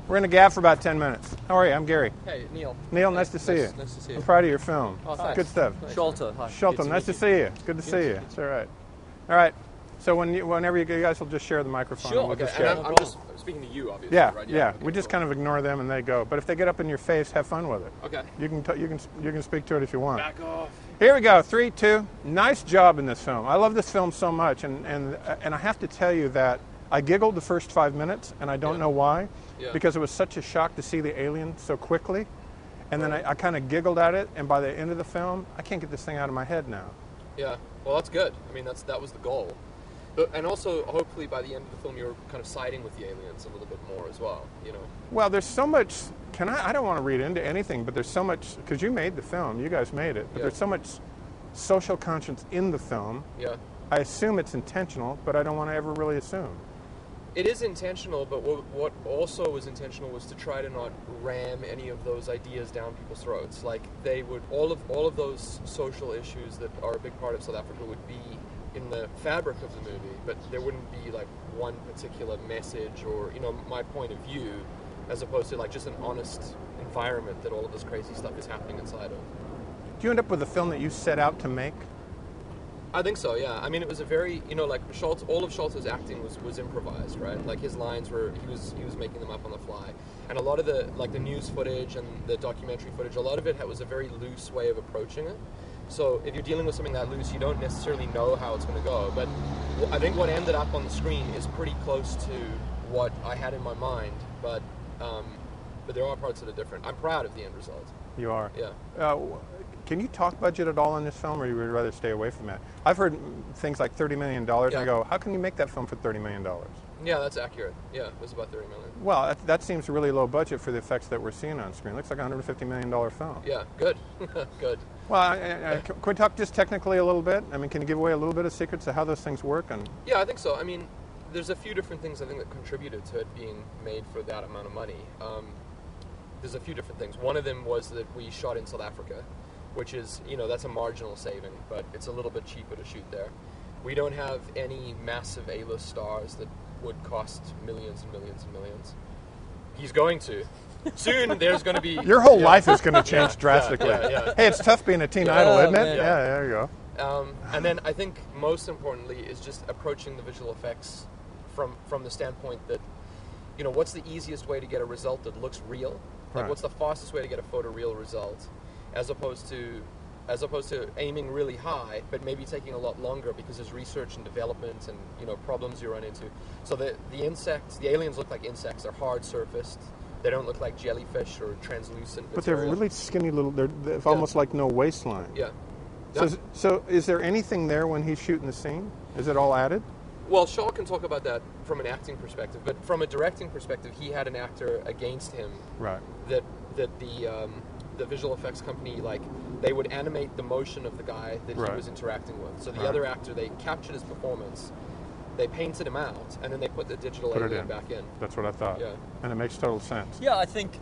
We're going to gab for about 10 minutes. How are you? I'm Gary. Hey, Neill. Neill, nice to see you. Nice to see you. I'm proud of your film. Oh, thanks. Good stuff. Sharlto, hi. Sharlto, nice to see you. Good to see you. It's all right. All right. So whenever you guys will just share the microphone. Sure. We'll Okay. just And share. I'm just speaking to you, obviously. Yeah, right? yeah. Okay, We just cool. kind of ignore them and they go. But if they get up in your face, have fun with it. Okay. You can speak to it if you want. Back off. Here we go. 3, 2. Nice job in this film. I love this film so much, and I have to tell you that I giggled the first 5 minutes, and I don't know why, because it was such a shock to see the alien so quickly, and then I kind of giggled at it, and by the end of the film, I can't get this thing out of my head now. Yeah. Well, that's good. I mean, that was the goal. But, and also, hopefully, by the end of the film, you're kind of siding with the aliens a little bit more as well. You know. Well, there's so much. I don't want to read into anything, but there's so much because you made the film. You guys made it, but there's so much social conscience in the film. Yeah. I assume it's intentional, but I don't want to ever really assume. It is intentional, but what also was intentional was to try to not ram any of those ideas down people's throats. Like they would, all of those social issues that are a big part of South Africa would be in the fabric of the movie, but there wouldn't be like one particular message or, you know, my point of view, as opposed to like just an honest environment that all of this crazy stuff is happening inside of. Do you end up with a film that you set out to make? I think so, yeah. I mean, it was a very, you know, like all of Sharlto's acting was improvised, right? Like his lines were, he was making them up on the fly, and a lot of the news footage and the documentary footage, a lot of it was a very loose way of approaching it. So if you're dealing with something that loose, you don't necessarily know how it's going to go. But I think what ended up on the screen is pretty close to what I had in my mind. But there are parts that are different. I'm proud of the end result. You are? Yeah. Can you talk budget at all on this film, or you would rather stay away from that? I've heard things like $30 million, and I go, how can you make that film for $30 million? Yeah, that's accurate. Yeah, it was about $30 million. Well, that seems really low budget for the effects that we're seeing on screen. It looks like a $150 million film. Yeah, good. Good. Well, can we talk just technically a little bit? I mean, can you give away a little bit of secrets of how those things work? Yeah, I think so. I mean, there's a few different things I think that contributed to it being made for that amount of money. There's a few different things. One of them was that we shot in South Africa, which is, you know, that's a marginal saving, but it's a little bit cheaper to shoot there. We don't have any massive A-list stars that would cost millions and millions and millions. He's going to. Soon there's going to be... Your whole life is going to change drastically. Yeah. Hey, it's tough being a teen idol, isn't it? Man. Yeah, there you go. And then I think most importantly is just approaching the visual effects from the standpoint that, you know, what's the easiest way to get a result that looks real? Like, what's the fastest way to get a photoreal result, as opposed to aiming really high, but maybe taking a lot longer because there's research and development and, you know, problems you run into. So the aliens look like insects. They're hard surfaced. They don't look like jellyfish or translucent material. But they're really skinny little. They're almost like no waistline. Yeah. So is there anything there when he's shooting the scene? Is it all added? Well, Shaw can talk about that from an acting perspective, but from a directing perspective, he had an actor against him. Right. That the visual effects company, like, they would animate the motion of the guy that he was interacting with. So the other actor, they captured his performance, they painted him out, and then they put the digital alien back in. That's what I thought. Yeah. And it makes total sense. Yeah, I think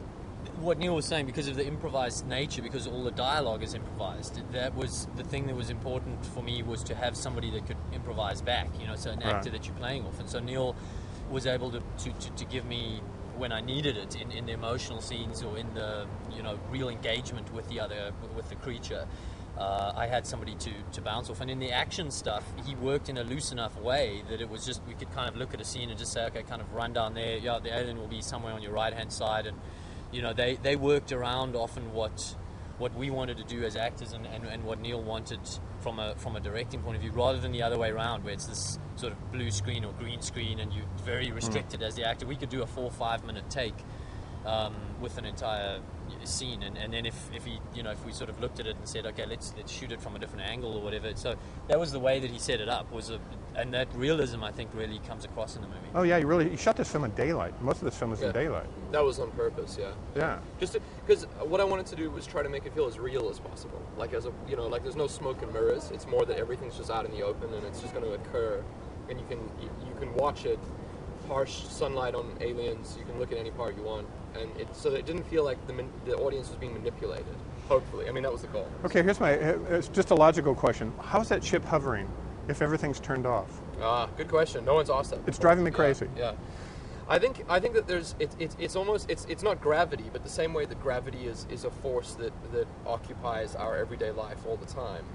what Neill was saying, because of the improvised nature, because all the dialogue is improvised, that was the thing that was important for me, was to have somebody that could improvise back, you know, so an actor that you're playing off. And so Neill was able to give me, when I needed it, in the emotional scenes or in the, you know, real engagement with the creature, I had somebody to bounce off. And in the action stuff, he worked in a loose enough way that it was just, we could kind of look at a scene and just say, okay, kind of run down there, yeah, the alien will be somewhere on your right hand side, and, you know, they worked around often what we wanted to do as actors and what Neill wanted from a directing point of view, rather than the other way around, where it's this sort of blue screen or green screen and you're very restricted as the actor. We could do a 4 or 5 minute take with an entire scene, and then if we sort of looked at it and said, okay, let's shoot it from a different angle or whatever. So that was the way that he set it up, and that realism, I think, really comes across in the movie. Oh yeah, you shot this film in daylight. Most of this film is in daylight. That was on purpose, yeah. Yeah. Just because what I wanted to do was try to make it feel as real as possible. Like, like there's no smoke and mirrors. It's more that everything's just out in the open and it's just going to occur, and you can watch it. Harsh sunlight on aliens. You can look at any part you want, and so that it didn't feel like the audience was being manipulated. Hopefully, I mean, that was the goal. Okay, it's just a logical question. How's that ship hovering if everything's turned off? Good question. No one's asked that. It's driving me crazy. Yeah. I think that there's it's almost it's not gravity, but the same way that gravity is a force that occupies our everyday life all the time,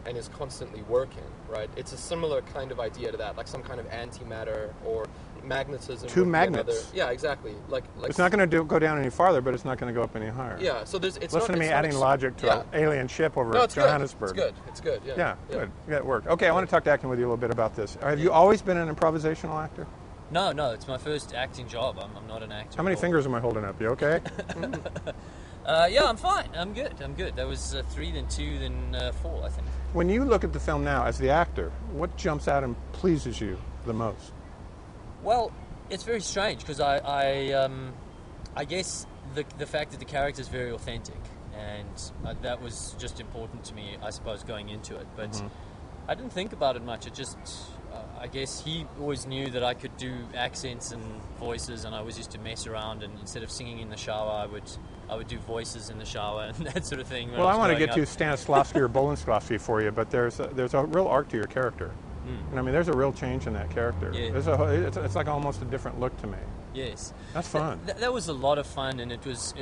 and is constantly working, right? It's a similar kind of idea to that, like some kind of antimatter or magnetism. Two magnets. Yeah, exactly. Like it's not going to go down any farther, but it's not going to go up any higher. Yeah. So there's listen to me adding logic to an alien ship over Johannesburg. It's good. Yeah. Good. Yeah, it worked. Okay, I want to talk to acting with you a little bit about this. Have you always been an improvisational actor? No, it's my first acting job. I'm not an actor. How many fingers am I holding up? You okay? Yeah, I'm fine. I'm good. That was 3, then 2, then 4, I think. When you look at the film now as the actor, what jumps out and pleases you the most? Well, it's very strange because I guess the fact that the character is very authentic, and that was just important to me, I suppose, going into it. But I didn't think about it much. It just, I guess he always knew that I could do accents and voices, and I always used to mess around. And instead of singing in the shower, I would do voices in the shower and that sort of thing. Well, I want to get to Stanislavski or Bolinsklavsky for you, but there's a real arc to your character. And I mean, there's a real change in that character. Yeah. It's like almost a different look to me. Yes, that's fun. That was a lot of fun, and it was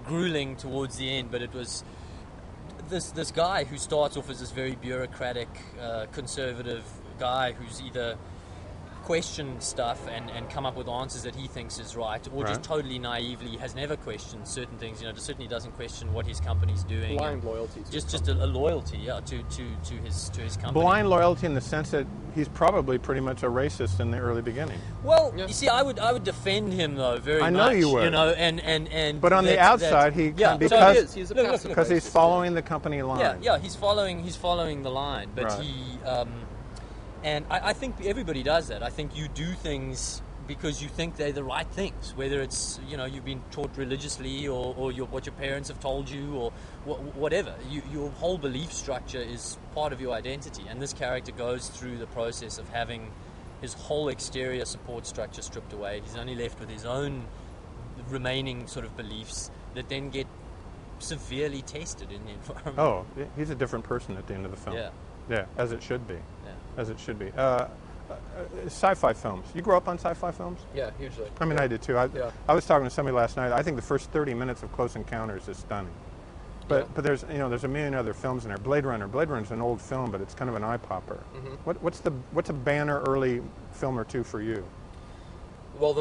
grueling towards the end. But it was this guy who starts off as this very bureaucratic, conservative guy who's either questioned stuff and come up with answers that he thinks is right, or just totally naively has never questioned certain things. Certainly doesn't question what his company's doing. Blind loyalty. Just a loyalty, to his company. Blind loyalty in the sense that he's probably pretty much a racist in the early beginning. Well, you see, I would defend him though very much. I know you would. And but on the outside, because he's following the company line. Yeah, he's following the line, but he. And I think everybody does that. I think you do things because you think they're the right things, whether it's, you've been taught religiously or what your parents have told you or whatever. Your whole belief structure is part of your identity. And this character goes through the process of having his whole exterior support structure stripped away. He's only left with his own remaining sort of beliefs that then get severely tested in the environment. Oh, he's a different person at the end of the film. Yeah, as it should be. As it should be. Sci-fi films. You grew up on sci-fi films? Yeah, hugely. I mean, I did too. I was talking to somebody last night. I think the first 30 minutes of Close Encounters is stunning. But there's a million other films in there. Blade Runner's an old film, but it's kind of an eye popper. What's a banner early film or two for you? Well,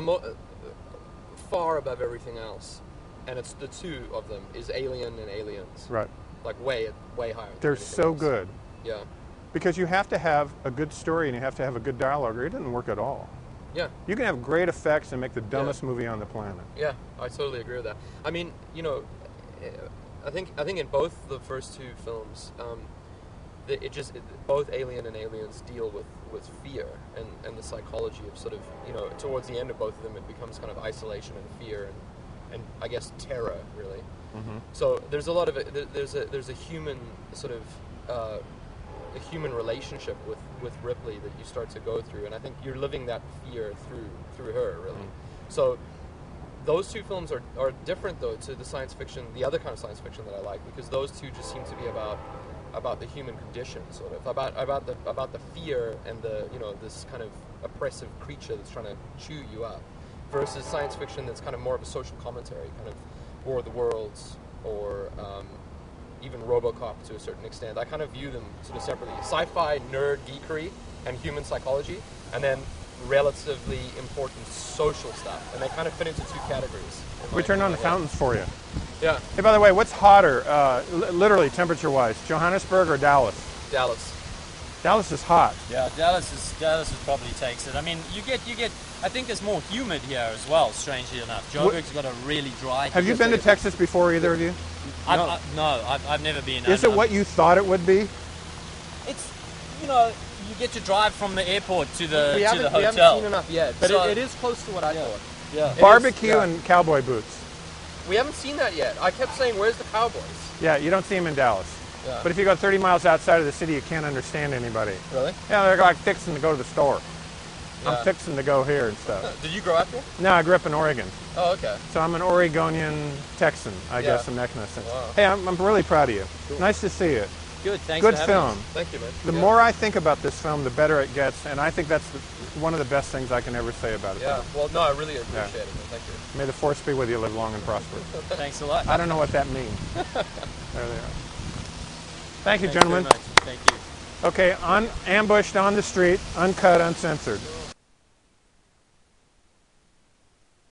far above everything else, and it's the two of them, is Alien and Aliens. Right. Like way higher. They're so good. Yeah. Because you have to have a good story and you have to have a good dialogue, or it doesn't work at all. Yeah. You can have great effects and make the dumbest movie on the planet. Yeah, I totally agree with that. I mean, I think in both the first two films, both Alien and Aliens deal with fear and the psychology of sort of, towards the end of both of them, it becomes kind of isolation and fear and I guess terror, really. So there's a lot of it. There's a human sort of a human relationship with Ripley that you start to go through, and I think you're living that fear through her, really. So those two films are different though to the other kind of science fiction that I like, because those two just seem to be about the human condition, sort of about the fear and the this kind of oppressive creature that's trying to chew you up, versus science fiction that's kind of more of a social commentary, kind of War of the Worlds or even RoboCop to a certain extent. I kind of view them sort of separately. Sci-fi, nerd, geekery, and human psychology, and then relatively important social stuff. And they kind of fit into two categories. We turned on the fountains for you. Yeah. Hey, by the way, what's hotter, literally temperature-wise, Johannesburg or Dallas? Dallas. Dallas is hot. Yeah, Dallas probably takes it. I mean, you get. I think it's more humid here as well. Strangely enough, Joburg's got a really dry. Have you been to Texas before, either of you? I've never been. Is it what you thought it would be? It's, you get to drive from the airport to the hotel. We haven't seen enough yet, but it is close to what I thought. Yeah. Barbecue and cowboy boots. We haven't seen that yet. I kept saying, "Where's the cowboys?" Yeah, you don't see them in Dallas. Yeah. But if you go 30 miles outside of the city, you can't understand anybody. Really? Yeah, they're like fixing to go to the store. Yeah. I'm fixing to go here and stuff. Did you grow up here? No, I grew up in Oregon. Oh, okay. So I'm an Oregonian Texan, I guess, in that kind of sense. Wow. Hey, I'm really proud of you. Cool. Nice to see you. Good. Thanks Good for having film. us. Thank you, man. The more I think about this film, the better it gets, and I think that's one of the best things I can ever say about it. Yeah. Well, no, I really appreciate it, man. Thank you. May the force be with you. Live long and prosper. Thanks a lot. I don't know what that means. There they are. Thank you, Thanks gentlemen. very much. Thank you. Okay, ambushed on the street, uncut, uncensored.